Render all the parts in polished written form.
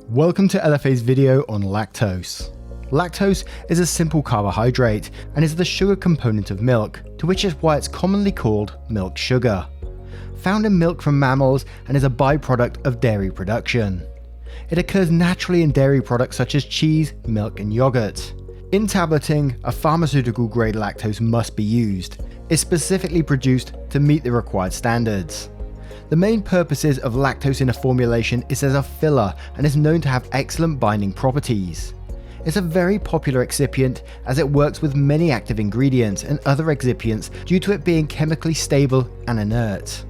Welcome to LFA's video on lactose. Lactose is a simple carbohydrate and is the sugar component of milk, to which is why it's commonly called milk sugar. Found in milk from mammals and is a byproduct of dairy production. It occurs naturally in dairy products such as cheese, milk and yogurt. In tableting, a pharmaceutical-grade lactose must be used. It's specifically produced to meet the required standards. The main purposes of lactose in a formulation is as a filler and is known to have excellent binding properties. It's a very popular excipient as it works with many active ingredients and other excipients due to it being chemically stable and inert.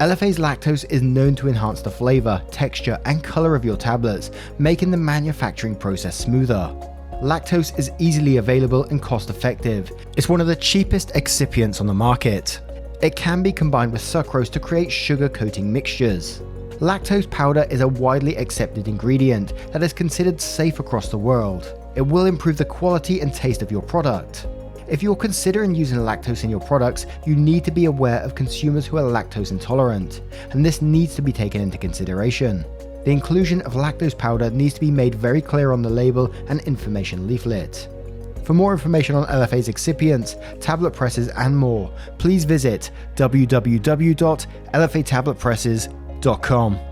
LFA's lactose is known to enhance the flavor, texture and color of your tablets, making the manufacturing process smoother. Lactose is easily available and cost effective. It's one of the cheapest excipients on the market. It can be combined with sucrose to create sugar coating mixtures. Lactose powder is a widely accepted ingredient that is considered safe across the world. It will improve the quality and taste of your product. If you're considering using lactose in your products, you need to be aware of consumers who are lactose intolerant, and this needs to be taken into consideration. The inclusion of lactose powder needs to be made very clear on the label and information leaflet. For more information on LFA's excipients, tablet presses and more, please visit www.lfatabletpresses.com.